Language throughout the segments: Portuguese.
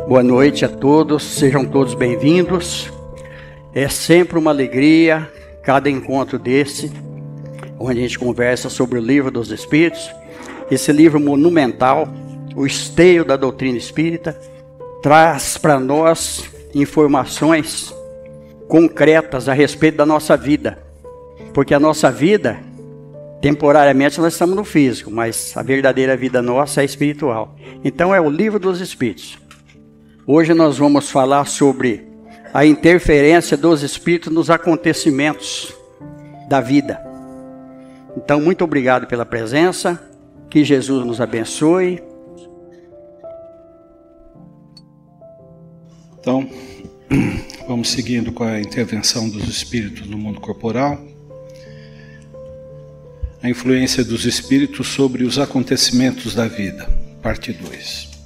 Boa noite a todos, sejam todos bem-vindos. É sempre uma alegria cada encontro desse, onde a gente conversa sobre o Livro dos Espíritos. Esse livro monumental, o esteio da doutrina espírita, traz para nós informações concretas a respeito da nossa vida. Porque a nossa vida, temporariamente nós estamos no físico, mas a verdadeira vida nossa é espiritual. Então é o Livro dos Espíritos. Hoje nós vamos falar sobre a interferência dos espíritos nos acontecimentos da vida. Então, muito obrigado pela presença, que Jesus nos abençoe. Então, vamos seguindo com a intervenção dos espíritos no mundo corporal. A influência dos espíritos sobre os acontecimentos da vida, parte 2.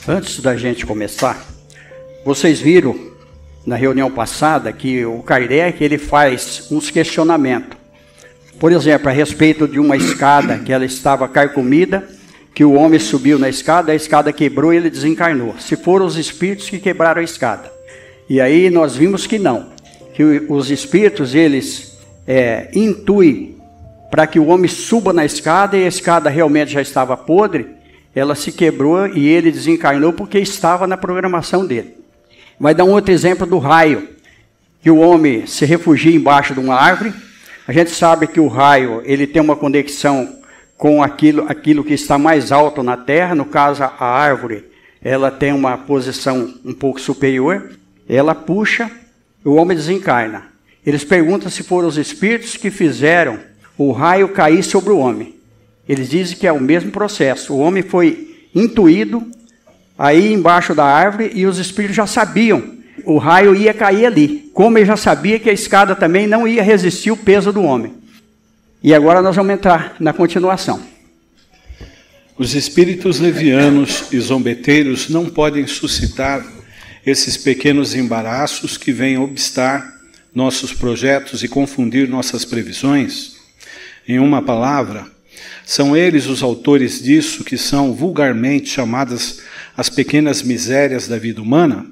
Antes da gente começar, vocês viram na reunião passada que o Kardec ele faz uns questionamentos. Por exemplo, a respeito de uma escada que ela estava carcomida, que o homem subiu na escada, a escada quebrou e ele desencarnou. Se foram os espíritos que quebraram a escada. E aí nós vimos que não, que os espíritos eles intuem para que o homem suba na escada e a escada realmente já estava podre. Ela se quebrou e ele desencarnou porque estava na programação dele. Vai dar um outro exemplo do raio, que o homem se refugia embaixo de uma árvore. A gente sabe que o raio ele tem uma conexão com aquilo que está mais alto na terra. No caso, a árvore ela tem uma posição um pouco superior. Ela puxa, o homem desencarna. Eles perguntam se foram os espíritos que fizeram o raio cair sobre o homem. Eles dizem que é o mesmo processo. O homem foi intuído aí embaixo da árvore e os espíritos já sabiam. O raio ia cair ali. Como ele já sabia que a escada também não ia resistir o peso do homem. E agora nós vamos entrar na continuação. Os espíritos levianos e zombeteiros não podem suscitar esses pequenos embaraços que vêm obstar nossos projetos e confundir nossas previsões. Em uma palavra, são eles os autores disso que são vulgarmente chamadas as pequenas misérias da vida humana?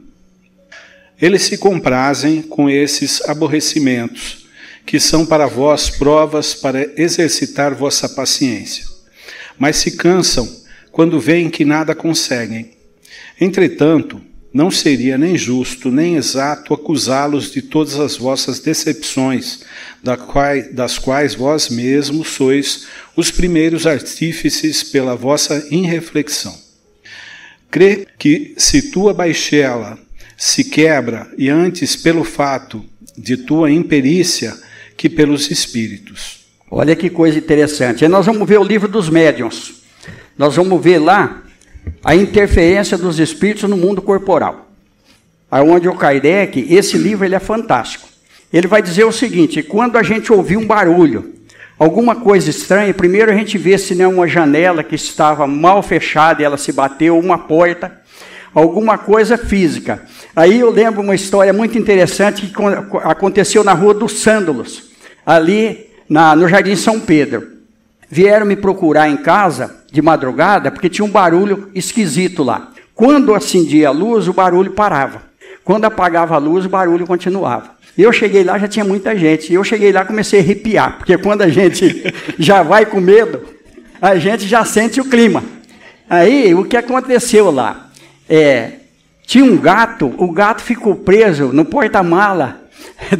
Eles se comprazem com esses aborrecimentos, que são para vós provas para exercitar vossa paciência, mas se cansam quando veem que nada conseguem. Entretanto, não seria nem justo nem exato acusá-los de todas as vossas decepções, das quais vós mesmos sois os primeiros artífices pela vossa irreflexão. Crê que se tua baixela se quebra, e antes pelo fato de tua imperícia que pelos espíritos. Olha que coisa interessante. Aí nós vamos ver o livro dos médiuns. Nós vamos ver lá a interferência dos espíritos no mundo corporal. Onde o Kardec, esse livro ele é fantástico. Ele vai dizer o seguinte: quando a gente ouvir um barulho, alguma coisa estranha, primeiro a gente vê se não é uma janela que estava mal fechada e ela se bateu, uma porta, alguma coisa física. Aí eu lembro uma história muito interessante que aconteceu na Rua dos Sândalos, ali no Jardim São Pedro. Vieram me procurar em casa de madrugada porque tinha um barulho esquisito lá. Quando acendia a luz, o barulho parava. Quando apagava a luz, o barulho continuava. Eu cheguei lá, já tinha muita gente. Eu cheguei lá e comecei a arrepiar, porque quando a gente já vai com medo, a gente já sente o clima. Aí, o que aconteceu lá? Tinha um gato, o gato ficou preso no porta-mala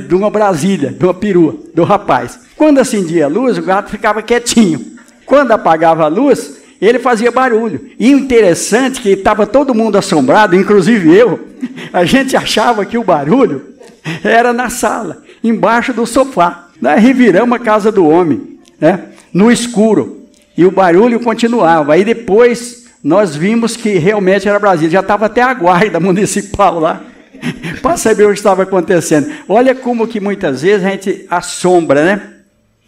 de uma Brasília, de uma perua, do rapaz. Quando acendia a luz, o gato ficava quietinho. Quando apagava a luz, ele fazia barulho. E o interessante é que estava todo mundo assombrado, inclusive eu. A gente achava que o barulho era na sala, embaixo do sofá. Nós reviramos a casa do homem, né, no escuro. E o barulho continuava. Aí depois nós vimos que realmente era Brasília. Já estava até a guarda municipal lá, para saber o que estava acontecendo. Olha como que muitas vezes a gente assombra, né?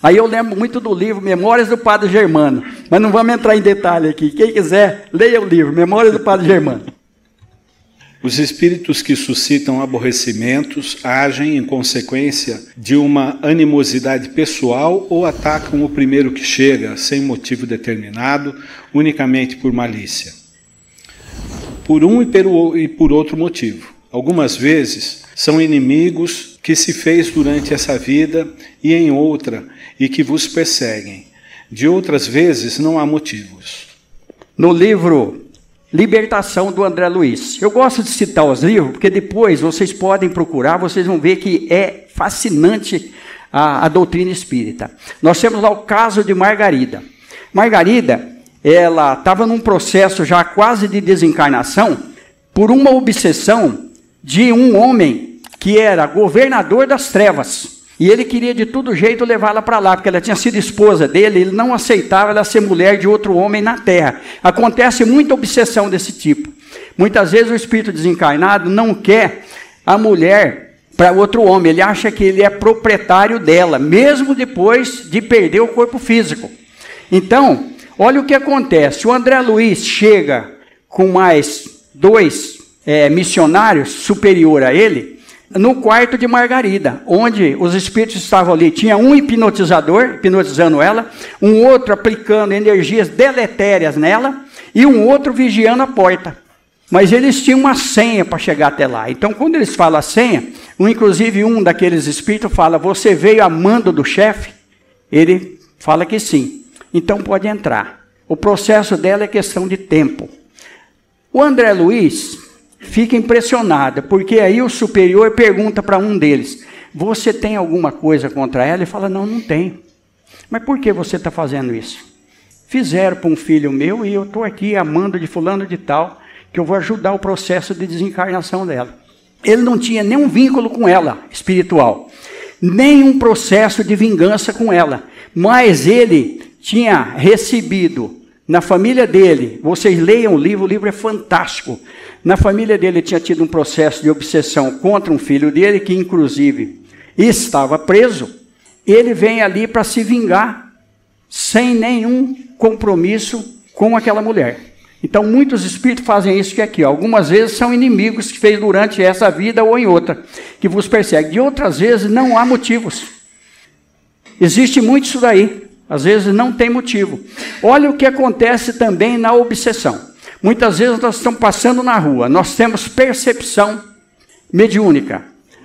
Aí eu lembro muito do livro Memórias do Padre Germano, mas não vamos entrar em detalhe aqui. Quem quiser, leia o livro Memórias do Padre Germano. Os espíritos que suscitam aborrecimentos agem em consequência de uma animosidade pessoal ou atacam o primeiro que chega, sem motivo determinado, unicamente por malícia. por um e por outro motivo. Algumas vezes são inimigos que se fez durante essa vida e em outra, e que vos perseguem. De outras vezes não há motivos. No livro Libertação, do André Luiz. Eu gosto de citar os livros, porque depois vocês podem procurar, vocês vão ver que é fascinante a doutrina espírita. Nós temos lá o caso de Margarida. Margarida, ela estava num processo já quase de desencarnação, por uma obsessão de um homem que era governador das trevas. E ele queria de todo jeito levá-la para lá, porque ela tinha sido esposa dele, ele não aceitava ela ser mulher de outro homem na terra. Acontece muita obsessão desse tipo. Muitas vezes o espírito desencarnado não quer a mulher para outro homem, ele acha que ele é proprietário dela, mesmo depois de perder o corpo físico. Então, olha o que acontece. O André Luiz chega com mais 2 missionários superior a ele, no quarto de Margarida, onde os espíritos estavam ali. Tinha um hipnotizador, hipnotizando ela, um outro aplicando energias deletérias nela, e um outro vigiando a porta. Mas eles tinham uma senha para chegar até lá. Então, quando eles falam a senha, inclusive um daqueles espíritos fala: você veio a mando do chefe? Ele fala que sim. Então pode entrar. O processo dela é questão de tempo. O André Luiz fica impressionado, porque aí o superior pergunta para um deles: você tem alguma coisa contra ela? Ele fala: não, não tenho. Mas por que você está fazendo isso? Fizeram para um filho meu e eu estou aqui amando de fulano de tal, que eu vou ajudar o processo de desencarnação dela. Ele não tinha nenhum vínculo com ela espiritual, nenhum processo de vingança com ela, mas ele tinha recebido na família dele, vocês leiam o livro é fantástico. Na família dele tinha tido um processo de obsessão contra um filho dele, que inclusive estava preso. Ele vem ali para se vingar, sem nenhum compromisso com aquela mulher. Então muitos espíritos fazem isso que aqui, ó. Algumas vezes são inimigos que fez durante essa vida ou em outra, que vos perseguem. De outras vezes não há motivos. Existe muito isso daí. Às vezes não tem motivo. Olha o que acontece também na obsessão. Muitas vezes nós estamos passando na rua, nós temos percepção mediúnica.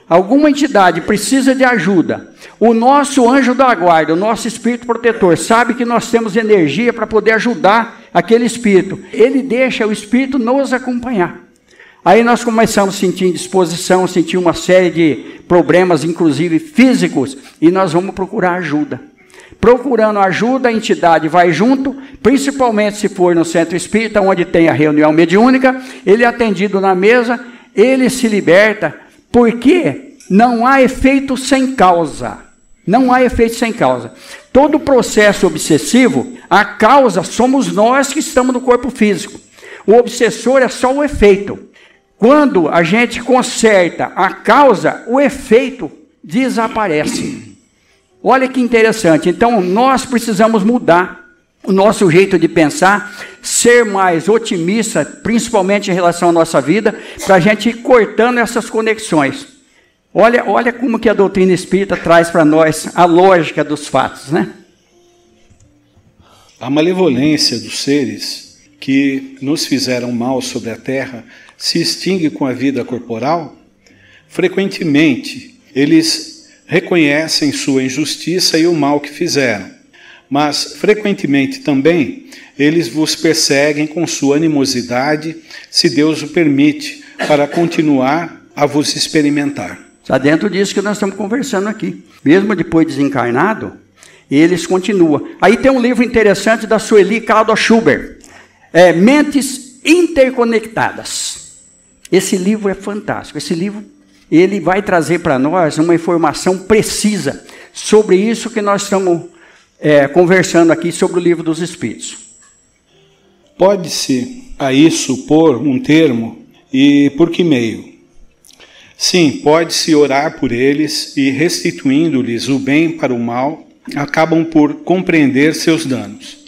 Alguma entidade precisa de ajuda. O nosso anjo da guarda, o nosso espírito protetor, sabe que nós temos energia para poder ajudar aquele espírito. Ele deixa o espírito nos acompanhar. Aí nós começamos a sentir indisposição, sentir uma série de problemas, inclusive físicos, e nós vamos procurar ajuda. Procurando ajuda, a entidade vai junto, principalmente se for no centro espírita, onde tem a reunião mediúnica, ele é atendido na mesa, ele se liberta, porque não há efeito sem causa. Não há efeito sem causa. Todo processo obsessivo, a causa somos nós que estamos no corpo físico. O obsessor é só o efeito. Quando a gente conserta a causa, o efeito desaparece. Olha que interessante. Então, nós precisamos mudar o nosso jeito de pensar, ser mais otimista, principalmente em relação à nossa vida, para a gente ir cortando essas conexões. Olha como que a doutrina espírita traz para nós a lógica dos fatos, né? A malevolência dos seres que nos fizeram mal sobre a terra se extingue com a vida corporal? Frequentemente, eles reconhecem sua injustiça e o mal que fizeram, mas frequentemente também eles vos perseguem com sua animosidade, se Deus o permite, para continuar a vos experimentar. Está dentro disso que nós estamos conversando aqui. Mesmo depois desencarnado, eles continuam. Aí tem um livro interessante da Sueli Caldo Schubert, Mentes Interconectadas. Esse livro é fantástico. Esse livro ele vai trazer para nós uma informação precisa sobre isso que nós estamos conversando aqui sobre o Livro dos Espíritos. Pode-se a isso pôr um termo, e por que meio? Sim, pode-se orar por eles e, restituindo-lhes o bem para o mal, acabam por compreender seus danos.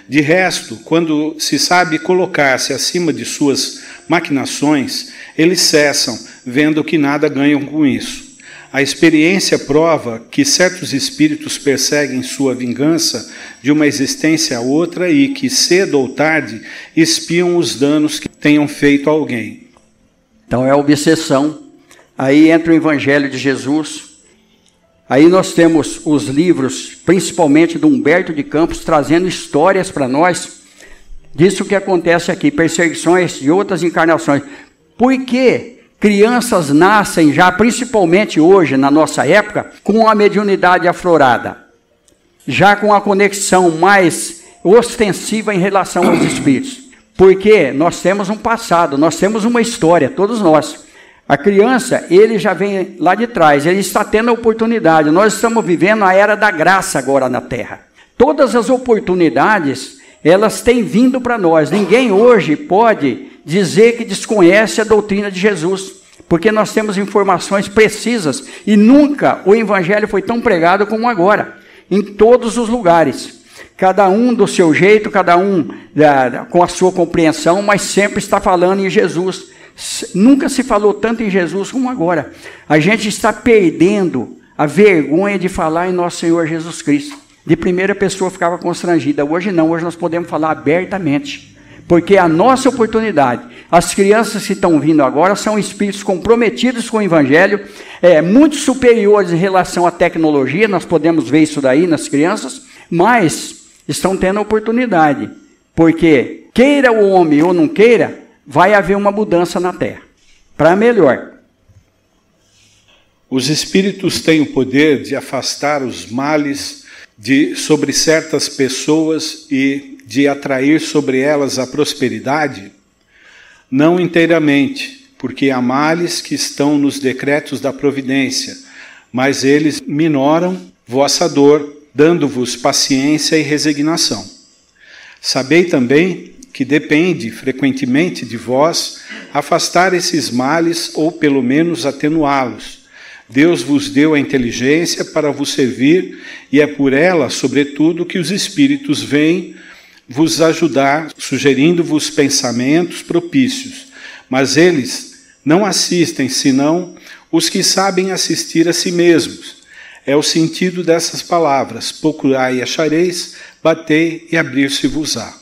De resto, quando se sabe colocar-se acima de suas maquinações, eles cessam, vendo que nada ganham com isso. A experiência prova que certos espíritos perseguem sua vingança de uma existência a outra e que, cedo ou tarde, expiam os danos que tenham feito a alguém. Então é a obsessão. Aí entra o Evangelho de Jesus. Aí nós temos os livros, principalmente do Humberto de Campos, trazendo histórias para nós disso que acontece aqui, perseguições de outras encarnações. Por que crianças nascem já, principalmente hoje, na nossa época, com a mediunidade aflorada? Já com a conexão mais ostensiva em relação aos espíritos. Porque nós temos um passado, nós temos uma história, todos nós. A criança, ele já vem lá de trás, ele está tendo a oportunidade. Nós estamos vivendo a era da graça agora na Terra. Todas as oportunidades, elas têm vindo para nós. Ninguém hoje pode dizer que desconhece a doutrina de Jesus, porque nós temos informações precisas e nunca o Evangelho foi tão pregado como agora, em todos os lugares. Cada um do seu jeito, cada um com a sua compreensão, mas sempre está falando em Jesus. Nunca se falou tanto em Jesus como agora. A gente está perdendo a vergonha de falar em nosso Senhor Jesus Cristo. De primeira pessoa ficava constrangida. Hoje não, hoje nós podemos falar abertamente. Porque a nossa oportunidade, as crianças que estão vindo agora são espíritos comprometidos com o Evangelho, muito superiores em relação à tecnologia, nós podemos ver isso daí nas crianças, mas estão tendo a oportunidade, porque queira o homem ou não queira, vai haver uma mudança na Terra, para melhor. Os espíritos têm o poder de afastar os males sobre certas pessoas e de atrair sobre elas a prosperidade? Não inteiramente, porque há males que estão nos decretos da providência, mas eles minoram vossa dor, dando-vos paciência e resignação. Sabei também que depende frequentemente de vós afastar esses males ou pelo menos atenuá-los. Deus vos deu a inteligência para vos servir e é por ela, sobretudo, que os espíritos vêm vos ajudar, sugerindo-vos pensamentos propícios. Mas eles não assistem, senão os que sabem assistir a si mesmos. É o sentido dessas palavras: procurai e achareis, batei e abrir-se-vos-á.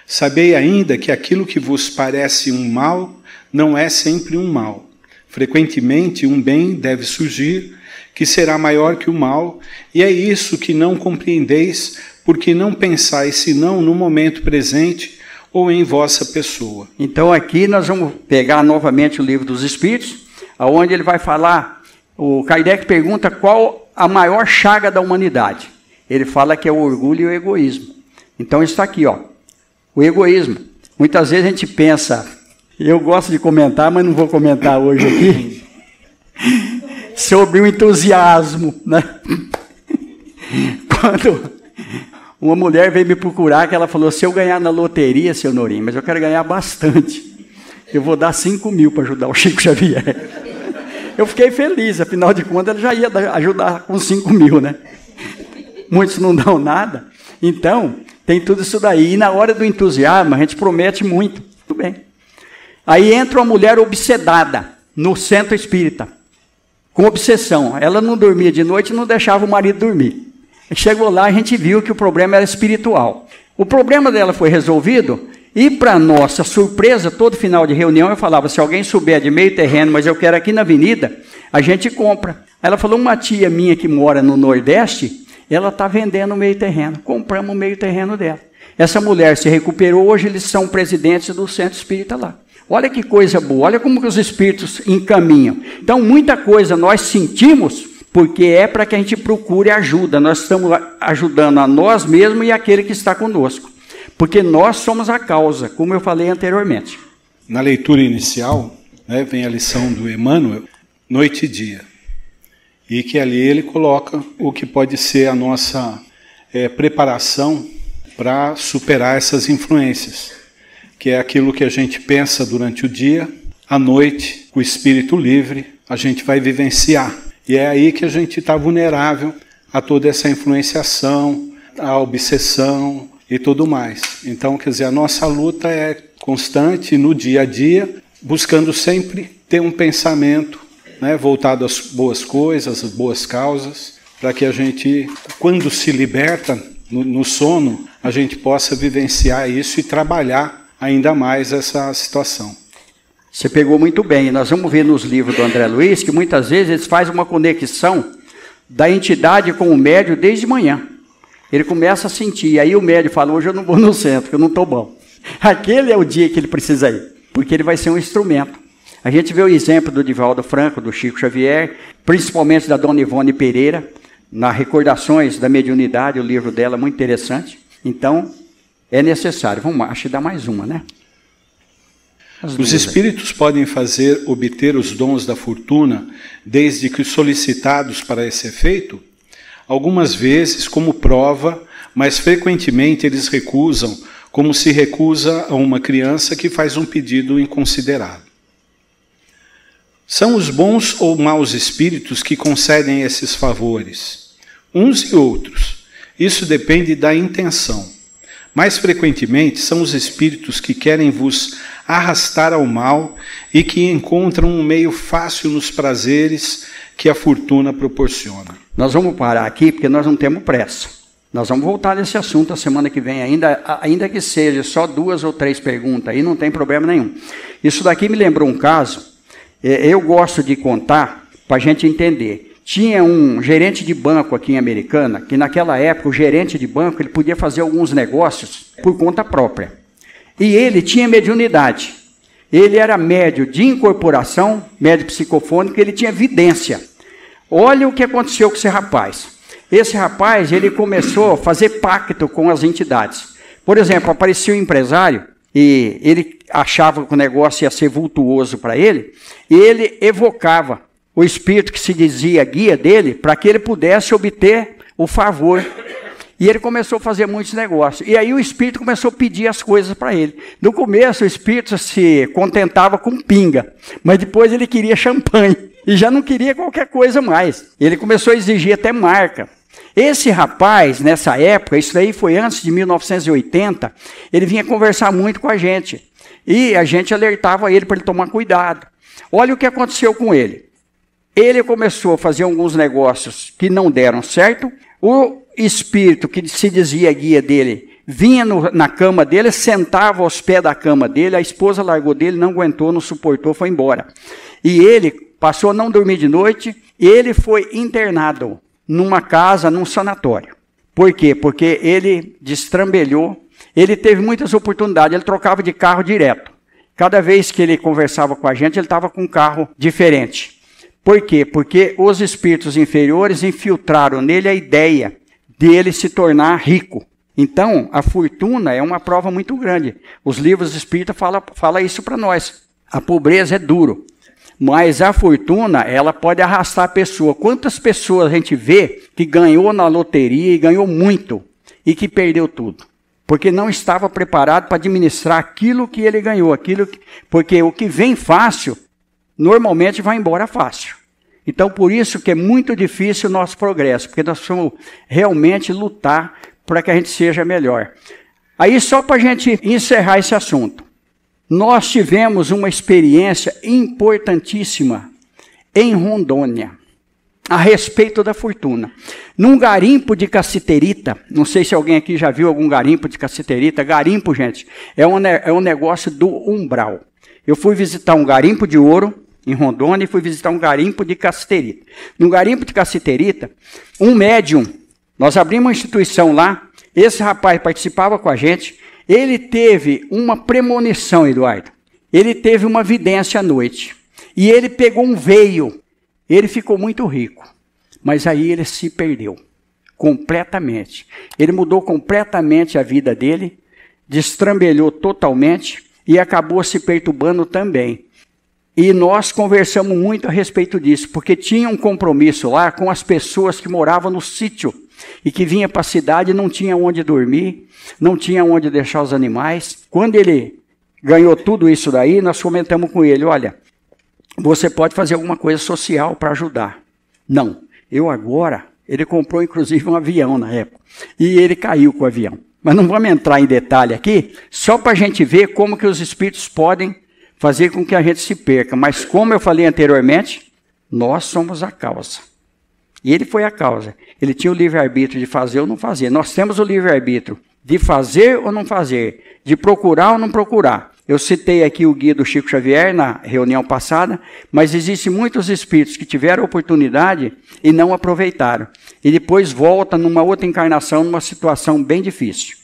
Sabei ainda que aquilo que vos parece um mal, não é sempre um mal. Frequentemente um bem deve surgir, que será maior que o mal, e é isso que não compreendeis, porque não pensais senão no momento presente ou em vossa pessoa. Então aqui nós vamos pegar novamente o Livro dos Espíritos, onde ele vai falar, o Kardec pergunta qual a maior chaga da humanidade. Ele fala que é o orgulho e o egoísmo. Então está aqui, ó, o egoísmo. Muitas vezes a gente pensa, eu gosto de comentar, mas não vou comentar hoje aqui, sobre o entusiasmo, né? Quando uma mulher veio me procurar, que ela falou, se eu ganhar na loteria, seu Norinho, mas eu quero ganhar bastante, eu vou dar 5 mil para ajudar o Chico Xavier. Eu fiquei feliz, afinal de contas, ele já ia ajudar com 5 mil, né? Muitos não dão nada, então tem tudo isso daí. E na hora do entusiasmo, a gente promete muito, tudo bem. Aí entra uma mulher obsedada no centro espírita, com obsessão. Ela não dormia de noite e não deixava o marido dormir. Chegou lá, a gente viu que o problema era espiritual. O problema dela foi resolvido e, para nossa surpresa, todo final de reunião eu falava, se alguém souber de meio terreno, mas eu quero aqui na avenida, a gente compra. Ela falou, uma tia minha que mora no Nordeste, ela está vendendo o meio terreno. Compramos o meio terreno dela. Essa mulher se recuperou, hoje eles são presidentes do centro espírita lá. Olha que coisa boa, olha como que os espíritos encaminham. Então, muita coisa nós sentimos, porque é para que a gente procure ajuda. Nós estamos ajudando a nós mesmos e aquele que está conosco. Porque nós somos a causa, como eu falei anteriormente. Na leitura inicial, né, vem a lição do Emmanuel, noite e dia. E que ali ele coloca o que pode ser a nossa preparação para superar essas influências. Que é aquilo que a gente pensa durante o dia, à noite, com o espírito livre, a gente vai vivenciar. E é aí que a gente está vulnerável a toda essa influenciação, a obsessão e tudo mais. Então, quer dizer, a nossa luta é constante no dia a dia, buscando sempre ter um pensamento, né, voltado às boas coisas, às boas causas, para que a gente, quando se liberta no sono, a gente possa vivenciar isso e trabalhar ainda mais essa situação. Você pegou muito bem. Nós vamos ver nos livros do André Luiz que muitas vezes eles fazem uma conexão da entidade com o médium desde manhã. Ele começa a sentir, aí o médium fala, hoje eu não vou no centro, que eu não estou bom. Aquele é o dia que ele precisa ir, porque ele vai ser um instrumento. A gente vê o exemplo do Divaldo Franco, do Chico Xavier, principalmente da Dona Ivone Pereira, nas Recordações da Mediunidade, o livro dela é muito interessante. Então, é necessário. Vamos lá, acho que dá mais uma, né? Os espíritos podem obter os dons da fortuna, desde que solicitados para esse efeito? Algumas vezes como prova, mas frequentemente eles recusam, como se recusa a uma criança que faz um pedido inconsiderado. São os bons ou maus espíritos que concedem esses favores? Uns e outros. Isso depende da intenção. Mais frequentemente são os espíritos que querem vos arrastar ao mal e que encontram um meio fácil nos prazeres que a fortuna proporciona. Nós vamos parar aqui porque nós não temos pressa. Nós vamos voltar nesse assunto a semana que vem, ainda que seja só 2 ou 3 perguntas, aí não tem problema nenhum. Isso daqui me lembrou um caso, eu gosto de contar para a gente entender. Tinha um gerente de banco aqui em Americana, que naquela época o gerente de banco ele podia fazer alguns negócios por conta própria. E ele tinha mediunidade. Ele era médio de incorporação, médio psicofônico, ele tinha vidência. Olha o que aconteceu com esse rapaz. Esse rapaz, ele começou a fazer pacto com as entidades. Por exemplo, aparecia um empresário e ele achava que o negócio ia ser vultuoso para ele, e ele evocava o espírito que se dizia guia dele, para que ele pudesse obter o favor. E ele começou a fazer muitos negócios. E aí o espírito começou a pedir as coisas para ele. No começo o espírito se contentava com pinga, mas depois ele queria champanhe. E já não queria qualquer coisa mais. Ele começou a exigir até marca. Esse rapaz, nessa época, isso daí foi antes de 1980, ele vinha conversar muito com a gente. E a gente alertava ele para ele tomar cuidado. Olha o que aconteceu com ele. Ele começou a fazer alguns negócios que não deram certo. O espírito que se dizia guia dele vinha na cama dele, sentava aos pés da cama dele, a esposa largou dele, não aguentou, não suportou, foi embora. E ele passou a não dormir de noite, e ele foi internado numa casa, num sanatório. Por quê? Porque ele destrambelhou, ele teve muitas oportunidades, ele trocava de carro direto. Cada vez que ele conversava com a gente, ele estava com um carro diferente. Por quê? Porque os espíritos inferiores infiltraram nele a ideia dele se tornar rico. Então, a fortuna é uma prova muito grande. Os livros espíritas falam isso para nós. A pobreza é duro, mas a fortuna, ela pode arrastar a pessoa. Quantas pessoas a gente vê que ganhou na loteria e ganhou muito e que perdeu tudo? Porque não estava preparado para administrar aquilo que ele ganhou. Porque o que vem fácil, normalmente vai embora fácil. Então, por isso que é muito difícil o nosso progresso, porque nós precisamos realmente lutar para que a gente seja melhor. Aí, só para a gente encerrar esse assunto, nós tivemos uma experiência importantíssima em Rondônia, a respeito da fortuna. Num garimpo de cassiterita, não sei se alguém aqui já viu algum garimpo de cassiterita. Garimpo, gente, é um negócio do umbral. Eu fui visitar um garimpo de ouro em Rondônia e fui visitar um garimpo de cassiterita. No garimpo de cassiterita, um médium, nós abrimos uma instituição lá, esse rapaz participava com a gente, ele teve uma premonição, Eduardo. Ele teve uma vidência à noite. E ele pegou um veio. Ele ficou muito rico. Mas aí ele se perdeu. Completamente. Ele mudou completamente a vida dele. Destrambelhou totalmente. E acabou se perturbando também. E nós conversamos muito a respeito disso. Porque tinha um compromisso lá com as pessoas que moravam no sítio. E que vinha para a cidade e não tinha onde dormir, não tinha onde deixar os animais. Quando ele ganhou tudo isso daí, nós comentamos com ele, olha, você pode fazer alguma coisa social para ajudar. Não, eu agora, ele comprou inclusive um avião na época, e ele caiu com o avião. Mas não vamos entrar em detalhe aqui, só para a gente ver como que os espíritos podem fazer com que a gente se perca. Mas como eu falei anteriormente, Nós somos a causa. E ele foi a causa. Ele tinha o livre-arbítrio de fazer ou não fazer. Nós temos o livre-arbítrio de fazer ou não fazer, de procurar ou não procurar. Eu citei aqui o guia do Chico Xavier na reunião passada, mas existem muitos espíritos que tiveram oportunidade e não aproveitaram. E depois volta numa outra encarnação, numa situação bem difícil.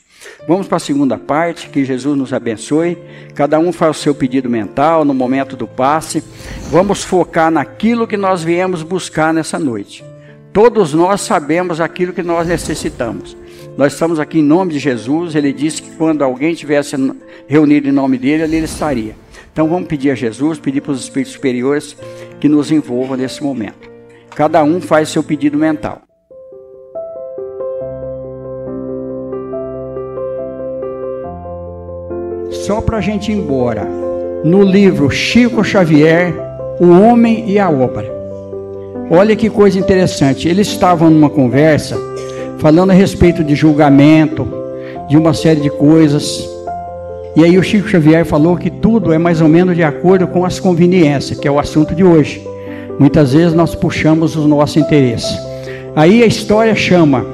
Vamos para a segunda parte, que Jesus nos abençoe. Cada um faz o seu pedido mental no momento do passe. Vamos focar naquilo que nós viemos buscar nessa noite. Todos nós sabemos aquilo que nós necessitamos. Nós estamos aqui em nome de Jesus. Ele disse que quando alguém tivesse reunido em nome dele, ali ele estaria. Então vamos pedir a Jesus, pedir para os espíritos superiores que nos envolvam nesse momento. Cada um faz seu pedido mental. Só para a gente ir embora, no livro Chico Xavier, O Homem e a Obra. Olha que coisa interessante, eles estavam numa conversa, falando a respeito de julgamento, de uma série de coisas, e aí o Chico Xavier falou que tudo é mais ou menos de acordo com as conveniências, que é o assunto de hoje. Muitas vezes nós puxamos o nosso interesse. Aí a história chama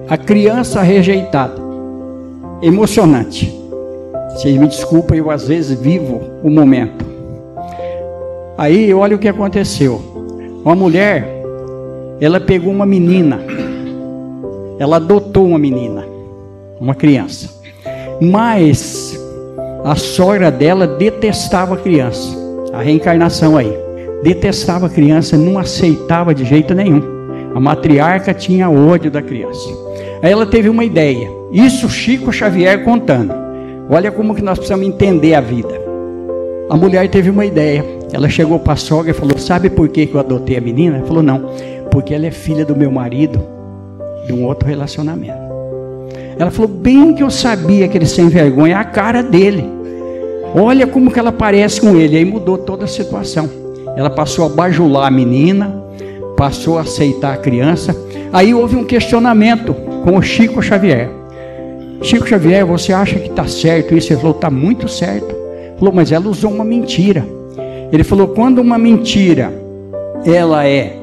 A Criança Rejeitada. Emocionante. Vocês me desculpem, eu às vezes vivo o momento. Aí olha o que aconteceu. Uma mulher, ela pegou uma menina, ela adotou uma menina, uma criança, mas a sogra dela detestava a criança, a reencarnação aí, detestava a criança, não aceitava de jeito nenhum. A matriarca tinha ódio da criança. Aí ela teve uma ideia, isso Chico Xavier contando. Olha como que nós precisamos entender a vida. A mulher teve uma ideia. Ela chegou para a sogra e falou: sabe por que eu adotei a menina? Ela falou: não, porque ela é filha do meu marido, de um outro relacionamento. Ela falou: bem que eu sabia que ele sem vergonha, é a cara dele. Olha como que ela parece com ele. Aí mudou toda a situação. Ela passou a bajular a menina, passou a aceitar a criança. Aí houve um questionamento com o Chico Xavier. Chico Xavier, você acha que está certo isso? Ele falou: está muito certo. Ele falou: mas ela usou uma mentira. Ele falou: quando uma mentira ela é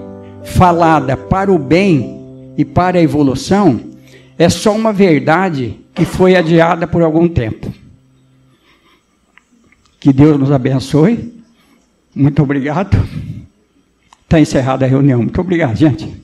falada para o bem e para a evolução, é só uma verdade que foi adiada por algum tempo. Que Deus nos abençoe. Muito obrigado. Está encerrada a reunião. Muito obrigado, gente.